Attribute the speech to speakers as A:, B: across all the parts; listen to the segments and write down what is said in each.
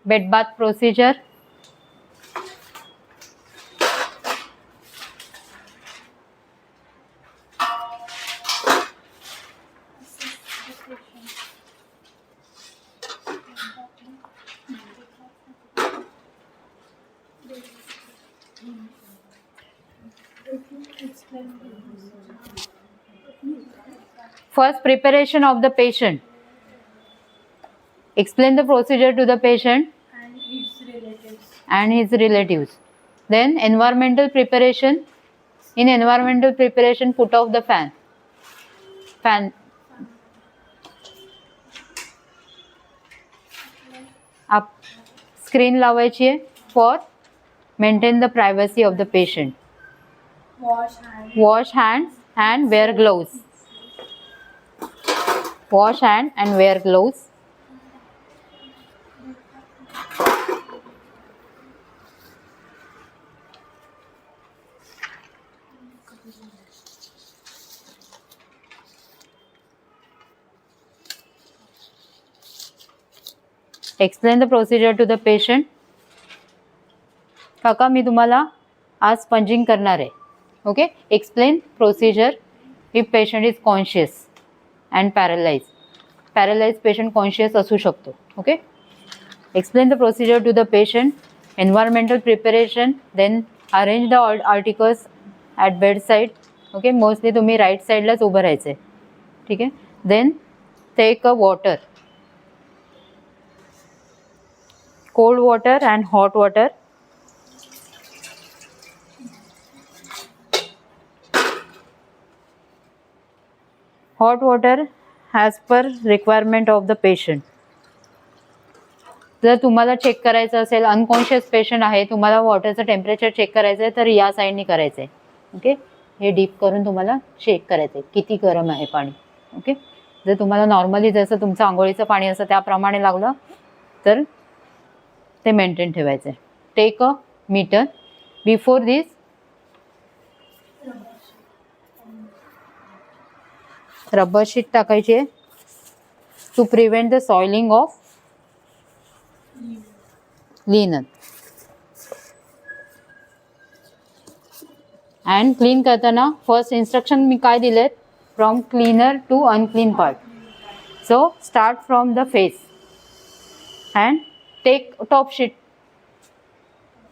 A: bed bath procedure. First, preparation of the patient. Explain the procedure to the patient and his relatives. Then environmental preparation. In environmental preparation, put off the fan. Up. Screen लावायची आहे for maintain the privacy of the patient. Wash hands and wear gloves. Wash hand and wear gloves. Explain the procedure to the patient. काका मी तुम्हाला आज sponging करणार आहे. Okay. Explain procedure if patient is conscious and paralyse patient conscious असू शकतो. Okay. Explain the procedure to the patient. Environmental preparation. Then arrange the articles at bed side. Okay. Mostly तुम्ही right साईडलाच उभं राहायचं आहे. ठीक आहे. Then take a water, cold water and hot water. Hot water as per requirement of the patient. जर तुम्हाला check करायचं असेल, अनकॉन्शियस पेशंट आहे, तुम्हाला वॉटरचं टेम्परेचर चेक करायचं आहे, तर या साईडनी करायचं आहे. ओके. हे डीप करून तुम्हाला चेक करायचं आहे किती गरम आहे पाणी. ओके. जर तुम्हाला नॉर्मली जसं तुमचं आंघोळीचं पाणी असं त्याप्रमाणे लागलं तर ते मेंटेन ठेवायचं आहे. Take a metre. Before this rubber sheet टाकायची आहे to prevent the soiling of linen. And clean करताना फर्स्ट इन्स्ट्रक्शन मी काय दिलेत, from cleaner to unclean part. So start from the face and take top sheet.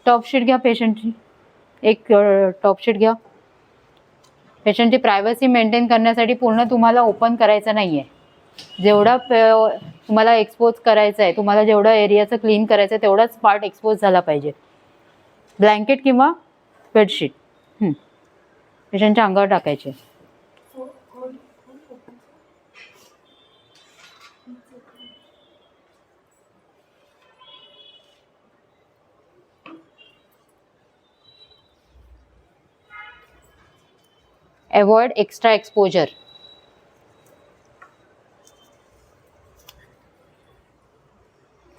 A: Top sheet घ्या पेशंटची. एक top sheet घ्या. पेशंटची प्रायव्हसी मेंटेन करण्यासाठी पूर्ण तुम्हाला ओपन करायचं नाही आहे. जेवढा तुम्हाला एक्सपोज करायचं आहे, तुम्हाला जेवढं एरियाचं क्लीन करायचं आहे तेवढाच पार्ट एक्सपोज झाला पाहिजे. ब्लँकेट किंवा बेडशीट पेशंटच्या अंगावर टाकायचे. Avoid extra exposure.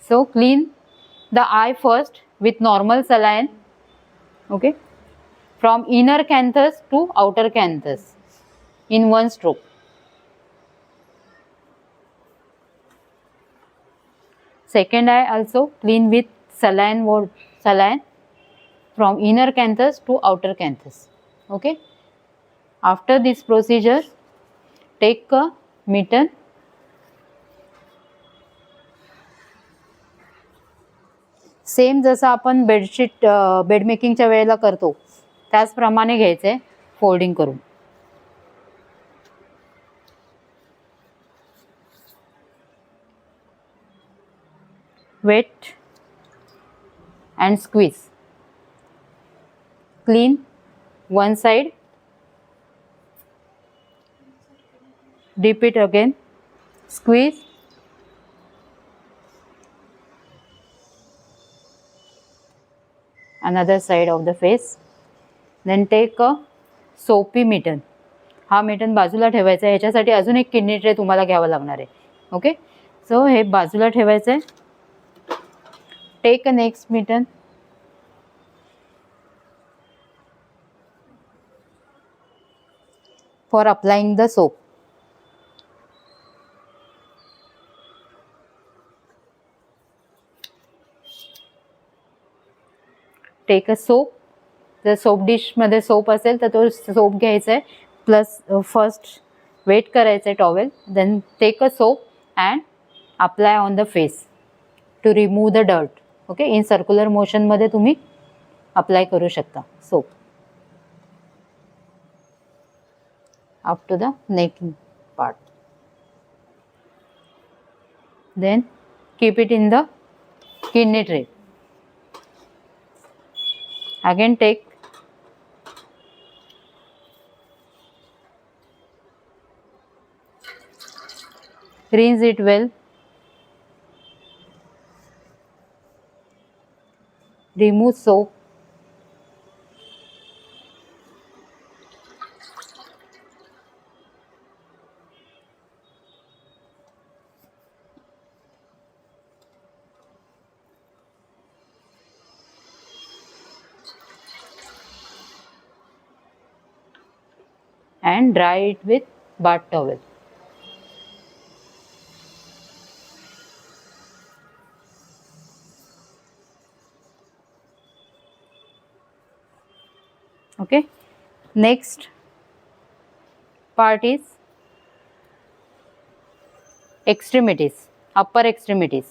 A: So clean the eye first with normal saline. Okay. From inner canthus to outer canthus in one stroke. Second eye also clean with saline from inner canthus to outer canthus. Okay. After this procedure, take a mitten. Same जसं आपण bedsheet bed मेकिंगच्या वेळेला करतो त्याचप्रमाणे घ्यायचं आहे folding करून. Wet and squeeze. Clean one side. Dip it again. Squeeze. Another side of the face. Then take a soapy mitten. हा mitten बाजूला ठेवायचा आहे. ह्याच्यासाठी अजून एक किडनी ट्रे तुम्हाला घ्यावं लागणार आहे. ओके. सो हे बाजूला ठेवायचं आहे. Take a next mitten. For applying the soap. Take a soap. जर सोप डिशमध्ये सोप असेल तर तो सोप घ्यायचा आहे, प्लस फर्स्ट वेट करायचं आहे towel, then take a soap and apply on the face to remove the dirt. Okay, in circular मोशनमध्ये तुम्ही अप्लाय करू शकता soap up to the neck part. Then keep it in the kidney tray. Again take rinse it well, remove soap, and dry it with bath towel. Okay, next part is extremities, upper extremities.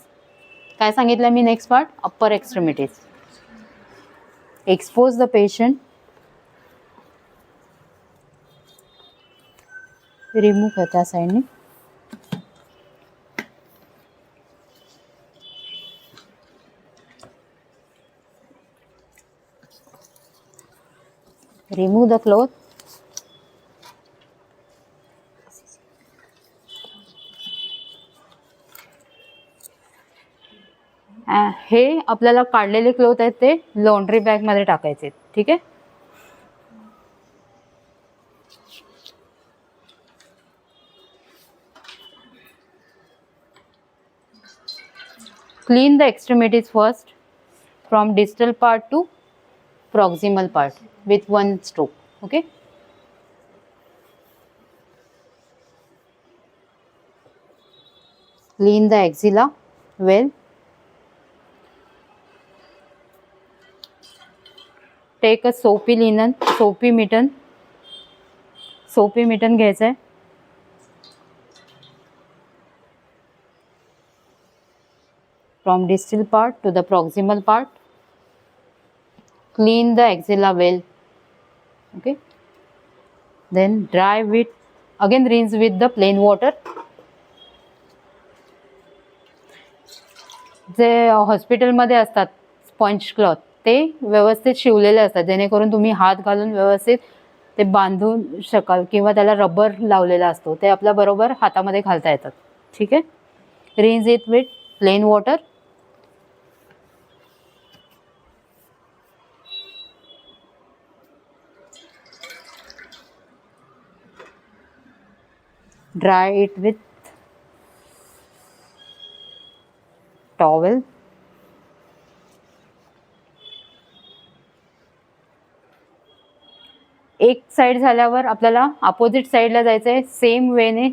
A: काय सांगितलं मी? Next part upper extremities. Expose the patient, remove कर त्या साईडने. Remove the cloth. हे आपल्याला काढलेले cloth आहेत ते लॉन्ड्री बॅगमध्ये टाकायचे. ठीक आहे. Clean the extremities first from distal part to proximal part with one stroke. Okay. Clean the axilla well. Take a soapy linen, soapy mitten. Soapy mitten घ्यायचं आहे. From distal part to the proximal part. Clean the axilla well. Okay. Then dry with, again rinse with the plain water. जे हॉस्पिटलमध्ये असतात sponge cloth ते व्यवस्थित शिवलेले असतात, जेणेकरून तुम्ही हात घालून व्यवस्थित ते बांधून शकाल, किंवा त्याला रबर लावलेला असतो ते आपल्या बरोबर हातामध्ये घालता येतात. ठीक आहे. Rinse it with plain water. Dry it with towel. एक साइड झाल्यावर आपल्याला अपोजिट साइडला जायचं आहे. सेम वेने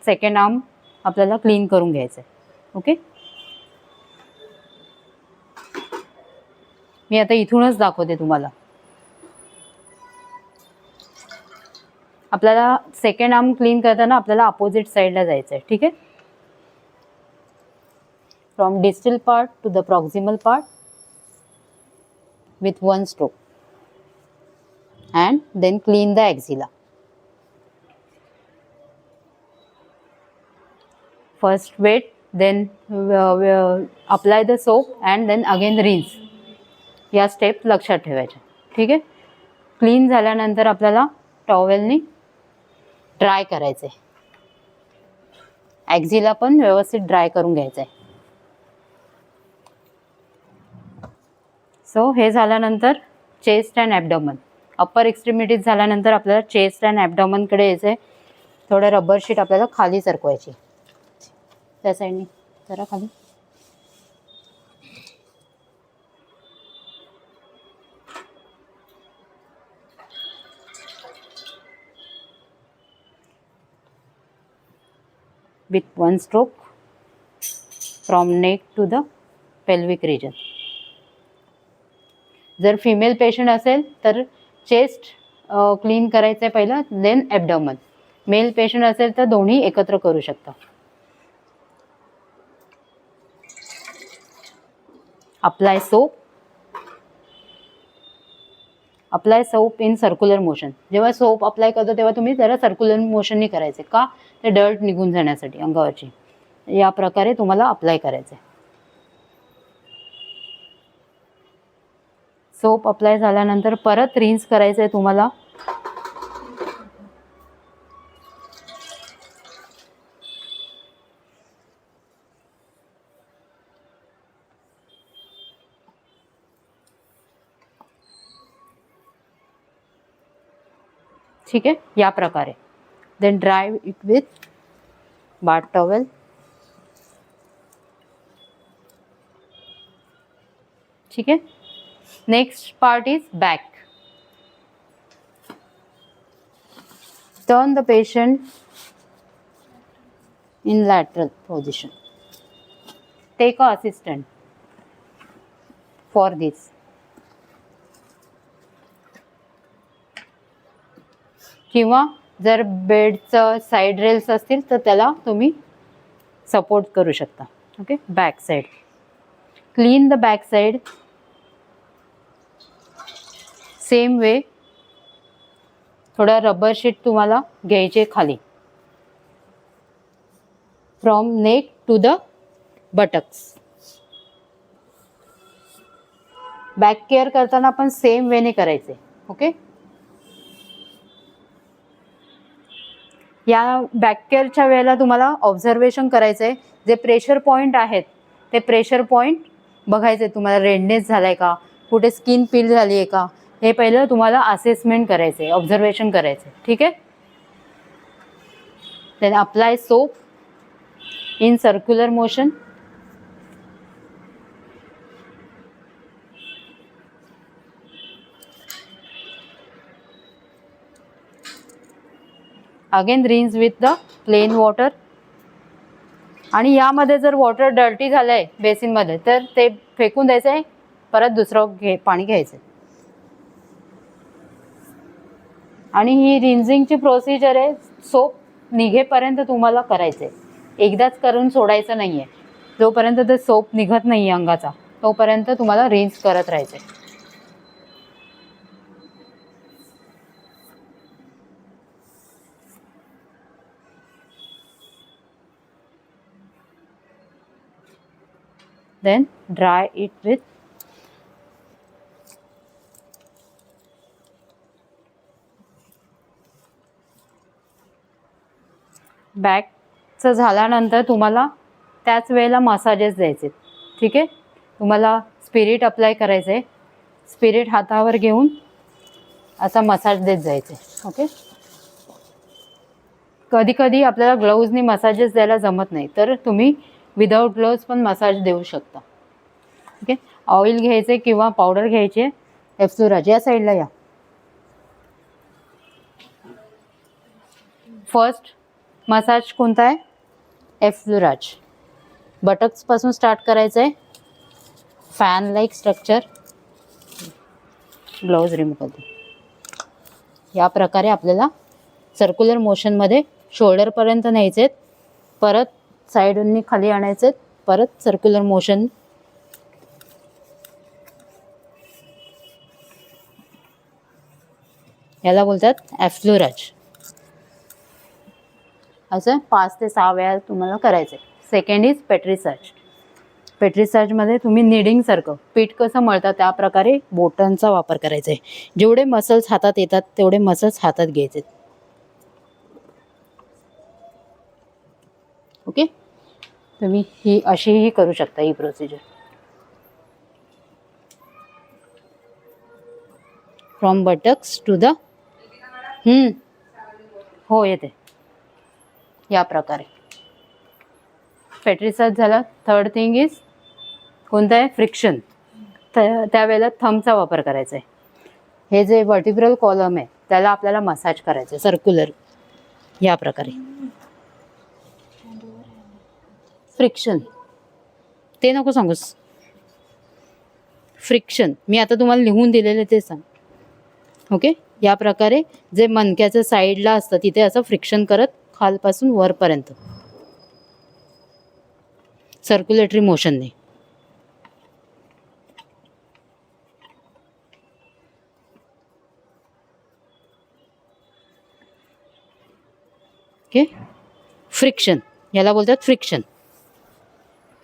A: सेकंड आर्म आपल्याला क्लीन करून घ्यायचं आहे. ओके. मी आता इथूनच दाखवते तुम्हाला. आपल्याला सेकंड आर्म क्लीन करताना आपल्याला अपोजिट साइडला जायचं आहे. ठीक आहे. From distal part two the proximal part with one stroke, and then clean the axilla. First wet, then apply the soap and then again rinse. या स्टेप लक्षात ठेवायच्या. ठीक आहे. क्लीन झाल्यानंतर आपल्याला टॉवेलनी ड्राय करायचे. ॲक्झिला पण व्यवस्थित ड्राय करून घ्यायचं आहे. सो हे झाल्यानंतर चेस्ट अँड ॲबडॉमन, अप्पर एक्स्ट्रीमिटीज झाल्यानंतर आपल्याला चेस्ट अँड ॲबडॉमनकडे यायचं आहे. थोडं रबर शीट आपल्याला खाली सरकवायची त्या साईडनी, जरा खाली. with one stroke from neck to the pelvic region. जर फिमेल पेशंट असेल तर चेस्ट क्लीन करायचं आहे पहिलं, देन ॲबडॉमन. मेल पेशंट असेल तर दोन्ही एकत्र करू शकता. Apply soap in circular motion. जेव्हा सोप अप्लाय करतो तेव्हा तुम्ही जरा सर्क्युलर मोशननी करायचे. का? ते डर्ट निघून जाण्यासाठी अंगावरची. या प्रकारे तुम्हाला अप्लाय करायचे. सोप अप्लाय झाल्यानंतर परत रिन्स करायचं आहे तुम्हाला. ठीक आहे, या प्रकारे. Then dry it with bath towel. ठीक आहे. Next part is back. Turn the patient in lateral position. Take a assistant for this. किंवा जर बेडचं साईड रेल्स असतील तर त्याला तुम्ही सपोर्ट करू शकता. Okay. Back side. Clean the back side. Same way थोडा रबर शीट तुम्हाला घ्यायचे खाली. From neck to the buttocks. Back care करताना आपण सेम वेने करायचे. ओके. या बॅक केअरच्या वेळेला तुम्हाला ऑब्झर्वेशन करायचं आहे. जे प्रेशर पॉईंट आहेत ते प्रेशर पॉईंट बघायचे. तुम्हाला रेडनेस झालाय का, कुठे स्किन पील झाली आहे का, हे पहिलं तुम्हाला असेसमेंट करायचे, ऑब्झर्वेशन करायचे. ठीक आहे. Then apply soap in circular motion. Again rinse with the plain water. आणि यामध्ये जर वॉटर डर्टी झालंय बेसिन मध्ये तर ते फेकून द्यायचंय, परत दुसरं पाणी घ्यायचंय. आणि ही रिन्झिंगची प्रोसिजर आहे. सोप निघेपर्यंत तुम्हाला करायचंय. एकदाच करून सोडायचं नाहीये. जोपर्यंत ते सोप निघत नाहीये अंगाचा तोपर्यंत तुम्हाला रिन्स करत राहायचंय. देन ड्राय इट विथ बॅकचं झाल्यानंतर तुम्हाला त्याच वेळेला मसाजेस द्यायचे. ठीक आहे. तुम्हाला स्पिरिट अप्लाय करायचं आहे. स्पिरिट हातावर घेऊन असा मसाज देत जायचे. ओके. कधी कधी आपल्याला ग्लोव्जनी मसाजेस द्यायला जमत नाही तर तुम्ही विदाऊट ग्लोव्ज पण मसाज देऊ शकता. ओके. ऑइल घ्यायचे किंवा पावडर घ्यायचे. एफ्लुराज या साईडला या. फर्स्ट मसाज कोणता आहे? एफ्लुराज. बटक्स पासून स्टार्ट करायचं आहे. Fan like structure. Gloves remove करते. या प्रकारे आपल्याला सर्क्युलर मोशनमध्ये शोल्डरपर्यंत न्यायचे, परत साईडनी खाली आणायचे, परत सर्क्युलर मोशन. याला बोलतात एफ्लुराज. असं 5 ते 6 वेळा तुम्हाला करायचं आहे. Second is पेट्रिसाज. पेट्रिसाजमध्ये तुम्ही निडिंगसारखं पीठ कसं मळतात त्या प्रकारे बोटांचा वापर करायचा आहे. जेवढे मसल्स हातात येतात तेवढे मसल्स हातात घ्यायचे. ओके. तुम्ही ही अशीही करू शकता ही procedure. From buttocks to the हो येते. या प्रकारे पेट्रिसाज झाला. थर्ड थिंग इज कोणतं आहे? फ्रिक्शन. त्यावेळेला थंबचा वापर करायचा आहे. हे जे वर्टिब्रल कॉलम आहे त्याला आपल्याला मसाज करायचं आहे सर्क्युलर. या प्रकारे फ्रिक्शन ते नको सांगूस. फ्रिक्शन, मी आता तुम्हाला लिहून दिलेलं ते सांग. ओके, या प्रकारे जे मणक्याचं साईडला असतं तिथे असं फ्रिक्शन करत खालपासून वरपर्यंत सर्क्युलेटरी मोशनने. ओके, फ्रिक्शन याला बोलतात फ्रिक्शन.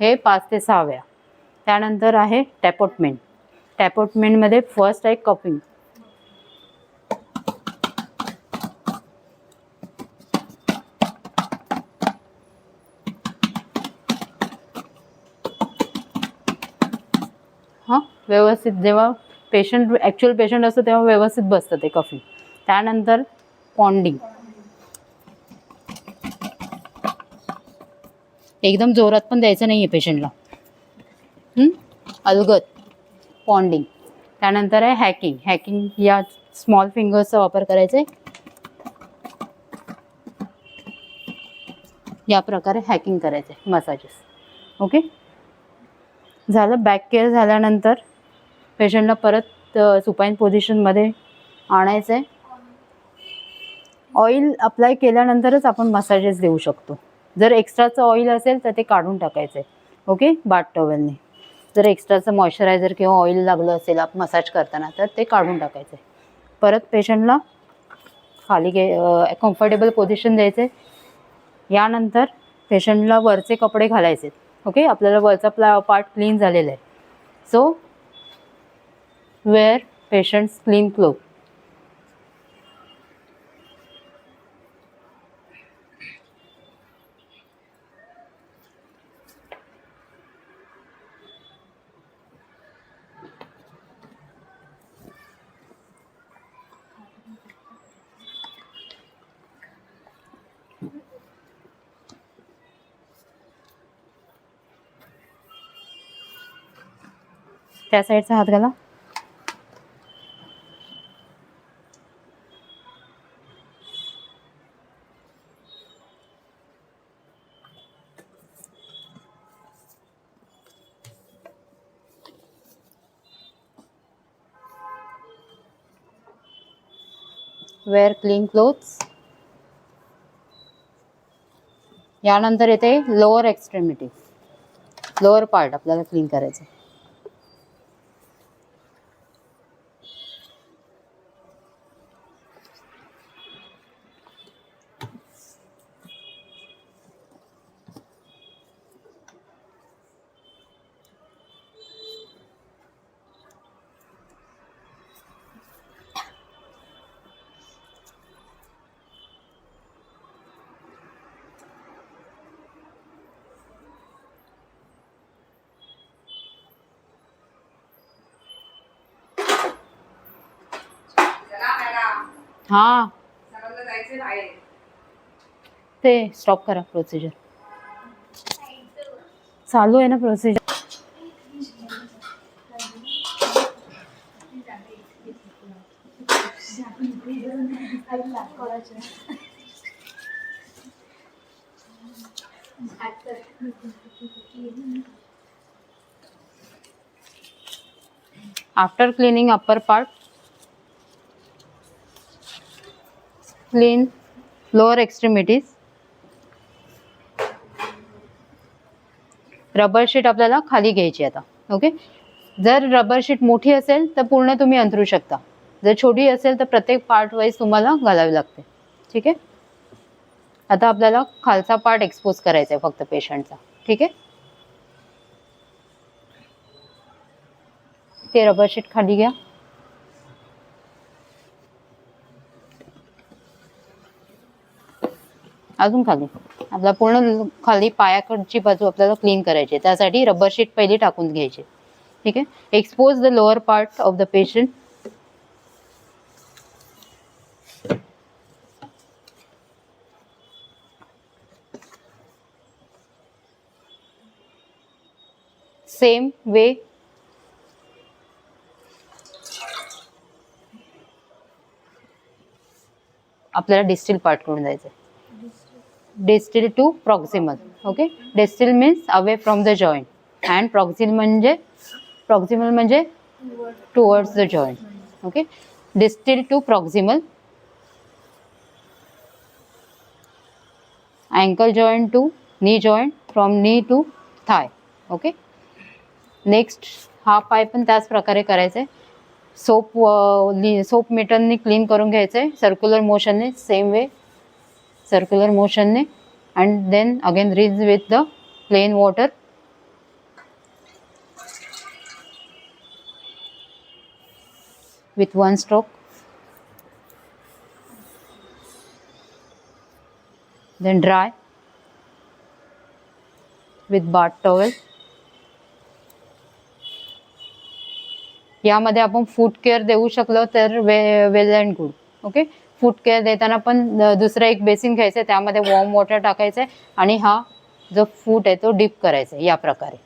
A: हे 5 ते 6 वेळा. त्यानंतर आहे टॅपोटमेंट. टॅपोटमेंटमध्ये फर्स्ट आहे कपिंग. हां, व्यवस्थित जेव्हा ॲक्च्युअल पेशंट असतं तेव्हा व्यवस्थित बसतं ते कफिंग. त्यानंतर पॉन्डिंग. एकदम जोरात पण द्यायचं नाही आहे पेशंटला, अलगद पॉन्डिंग. त्यानंतर आहे हॅकिंग. हॅकिंग या स्मॉल फिंगर्सचा वापर करायचा आहे. या प्रकारे हॅकिंग करायचं आहे, मसाजेस. ओके, झालं. बॅक केअर झाल्यानंतर पेशंटला परत सुपाईन पोझिशनमध्ये आणायचं आहे. ऑइल अप्लाय केल्यानंतरच आपण मसाजेस देऊ शकतो. जर एक्स्ट्राचं ऑइल असेल तर ते काढून टाकायचं आहे. ओके, बाथ टॉवेलने. जर एक्स्ट्राचं मॉइश्चरायझर किंवा ऑइल लागलं असेल मसाज करताना तर ते काढून टाकायचं आहे. परत पेशंटला खाली कम्फर्टेबल पोझिशन द्यायचे. यानंतर पेशंटला वरचे कपडे घालायचे. ओके, आपल्याला वरचा पार्ट क्लीन झालेला आहे. So wear patients clean cloth. त्या साईडचा हात घाला. Wear clean clothes. यानंतर येते लोअर एक्स्ट्रीमिटी. लोअर पार्ट आपल्याला क्लीन करायचं. हां, ते स्टॉप करा. प्रोसिजर चालू आहे ना. Procedure after cleaning upper part, clean lower extremities. Rubber sheet आपल्याला खाली घ्यायची आता. ओके, जर रबर शीट मोठी असेल तर पूर्ण तुम्ही अंथरू शकता. जर छोटी असेल तर प्रत्येक पार्ट वाईज तुम्हाला घालावी लागते. ठीक आहे, आता आपल्याला खालचा पार्ट एक्सपोज करायचा आहे फक्त पेशंटचा. ठीक आहे, ते रबर शीट खाली घ्या. अजून खाली आपला पूर्ण खाली पायाकडची बाजू आपल्याला क्लीन करायची. त्यासाठी रबर शीट पहिली टाकून घ्यायची. ठीक आहे, expose the lower part of the patient. Same way आपल्याला डिस्टल पार्ट करून जायचं. Distal to proximal. Okay, distal means away from the joint and proximal म्हणजे towards the joint. Okay, distal to proximal, ankle joint to knee joint, from knee to thigh. Okay, next हा पाय पण त्याच प्रकारे करायचा आहे. सोप मीटरने clean करून घ्यायचं आहे सर्क्युलर मोशनने, सेम वे सर्क्युलर मोशनने, and then again rinse with the plain water. with one stroke. Then dry with bath towel. यामध्ये आपण फूट केअर देऊ शकलो तर well and good. Okay, foot care देताना पण दुसरा एक बेसिन घ्यायचं, त्यामध्ये वॉर्म वॉटर टाकायचं आणि हा जो फूट आहे तो डीप करायचा. या प्रकारे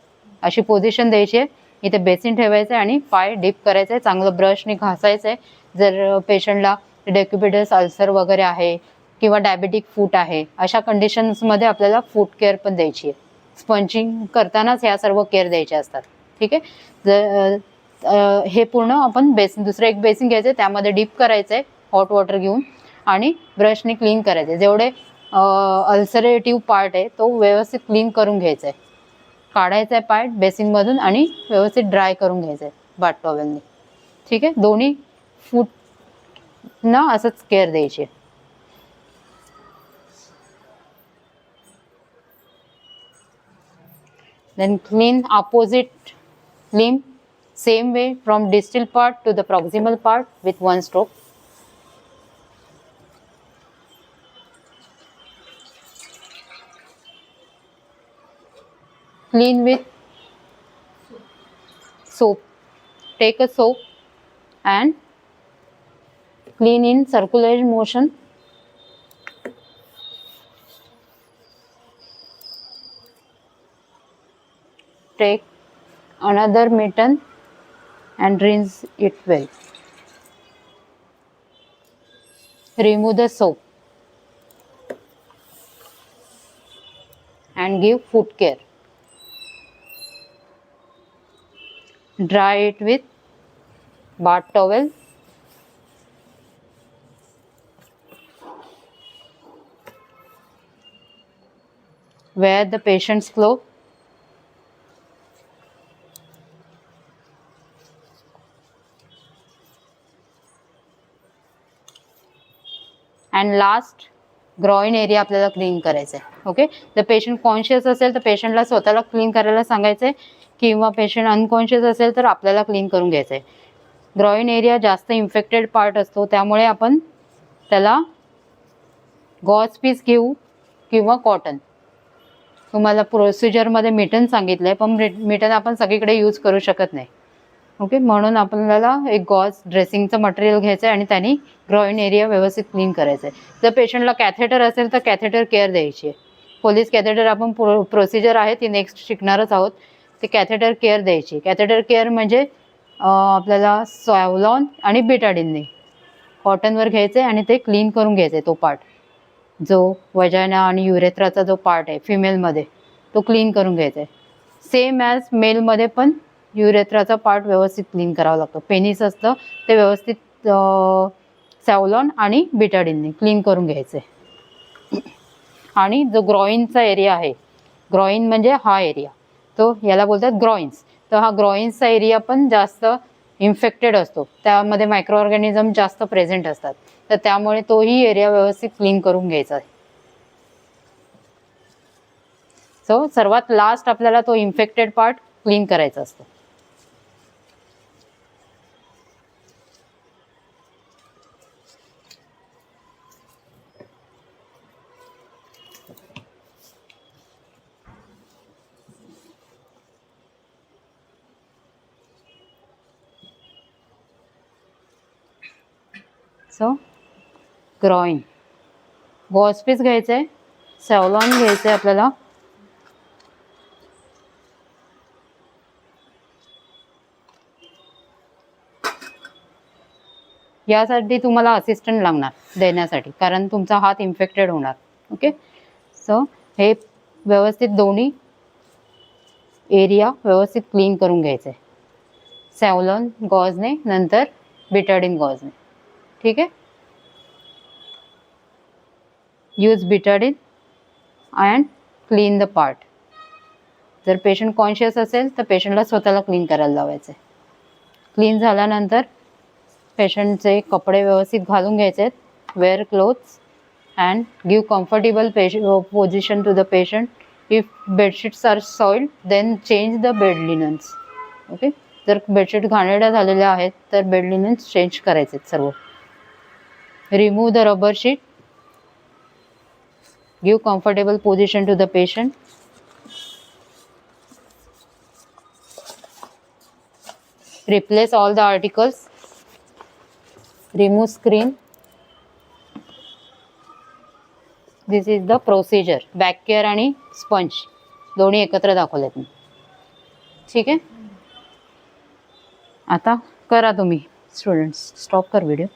A: अशी पोझिशन द्यायची आहे. इथे बेसिन ठेवायचं आणि पाय डीप करायचं आहे, चांगलं ब्रशने घासायचं आहे. जर पेशंटला डेक्युबिटस अल्सर वगैरे आहे किंवा डायबेटिक फूट आहे, अशा कंडिशन्समध्ये आपल्याला फूट केअर पण द्यायची आहे. स्पंचिंग करतानाच ह्या सर्व केअर द्यायच्या असतात. ठीक आहे, जर हे पूर्ण आपण बेसिन, दुसरं एक बेसिन घ्यायचं, त्यामध्ये डीप करायचं आहे हॉट वॉटर घेऊन आणि ब्रशने क्लीन करायचे. जेवढे अल्सरेटिव्ह पार्ट आहे तो व्यवस्थित क्लीन करून घ्यायचा आहे. काढायचा आहे पार्ट बेसिनमधून आणि व्यवस्थित ड्राय करून घ्यायचं आहे बाथ टॉवेलने. ठीक आहे, दोन्ही फूटना असंच केअर द्यायची. Then clean opposite limb, same way from distal part to the proximal part with one stroke. Clean with soap. Take a soap and clean in circular motion. Take another mitten and rinse it well. Remove the soap and give foot care. Dry it with bath towel. Wear the patient's clothes. And last groin area आपल्याला clean करायचा आहे. Okay, जर patient conscious असेल तर पेशंटला स्वतःला clean करायला सांगायचं आहे, किंवा पेशंट अनकॉन्शियस असेल तर आपल्याला क्लीन करून घ्यायचं आहे. ग्रॉइन एरिया जास्त इन्फेक्टेड पार्ट असतो, त्यामुळे आपण त्याला गॉज पीस घेऊ किंवा कॉटन. तुम्हाला प्रोसिजरमध्ये मिटन सांगितलं आहे, पण मिटन आपण सगळीकडे यूज करू शकत नाही. ओके, म्हणून आपल्याला एक गॉज ड्रेसिंगचं मटेरियल घ्यायचं आहे आणि त्यांनी ग्रॉइन एरिया व्यवस्थित क्लीन करायचं आहे. जर पेशंटला कॅथेटर असेल तर कॅथेटर केअर द्यायची आहे. पोलीस कॅथेटर आपण प्रोसिजर आहे ती नेक्स्ट शिकणारच आहोत. ते कॅथेटर केअर द्यायची. कॅथेटर केअर म्हणजे आपल्याला सॅव्हलॉन आणि बेटाडिनने कॉटनवर घ्यायचं आहे आणि ते क्लीन करून घ्यायचं आहे. तो पार्ट जो वजायना आणि युरेथ्राचा जो पार्ट आहे फिमेलमध्ये तो क्लीन करून घ्यायचा आहे. सेम ॲज मेलमध्ये पण युरेथ्राचा पार्ट व्यवस्थित क्लीन करावा लागतो. पेनिस असतं ते व्यवस्थित सॅव्हलॉन आणि बेटाडिनने क्लीन करून घ्यायचं आहे. आणि जो ग्रॉइनचा एरिया आहे, ग्रॉइन म्हणजे हा एरिया, तो याला बोलतात ग्रॉइन्स. तर हा ग्रॉइन्सचा एरिया पण जास्त इन्फेक्टेड असतो, त्यामध्ये मायक्रो ऑर्गॅनिझम जास्त प्रेझेंट असतात. तर त्यामुळे तोही एरिया व्यवस्थित क्लीन करून घ्यायचा आहे. सो सर्वात लास्ट आपल्याला तो इन्फेक्टेड पार्ट क्लीन करायचा असतो. सो ग्रॉइन, गॉज पीस घ्यायचं आहे, सॅव्हलॉन घ्यायचं आहे आपल्याला, यासाठी तुम्हाला असिस्टंट लागणार देण्यासाठी, कारण तुमचा हात इन्फेक्टेड होणार. ओके, सो हे व्यवस्थित दोन्ही एरिया व्यवस्थित क्लीन करून घ्यायचं आहे. सॅव्हलॉन गॉजने, नंतर बिटाडीन गॉजने. ठीक आहे. Use Betadine and clean the part. जर पेशंट कॉन्शियस असेल तर पेशंटला स्वतःला क्लीन करायला लावायचं आहे. क्लीन झाल्यानंतर पेशंटचे कपडे व्यवस्थित घालून घ्यायचे. Wear clothes and give comfortable position to the patient. If bedsheets are soiled then change the bed linens. Okay. जर बेडशीट घाणेरड्या झालेल्या आहेत तर बेड लिनन्स चेंज करायचे सर्व. Remove the rubber sheet. Give comfortable position to the patient. Replace all the articles. Remove screen. This is the procedure. Back care आणि sponge दोन्ही एकत्र दाखवलेत मी. ठीक आहे. आता करा तुम्ही स्टुडंट्स. स्टॉप कर व्हिडिओ.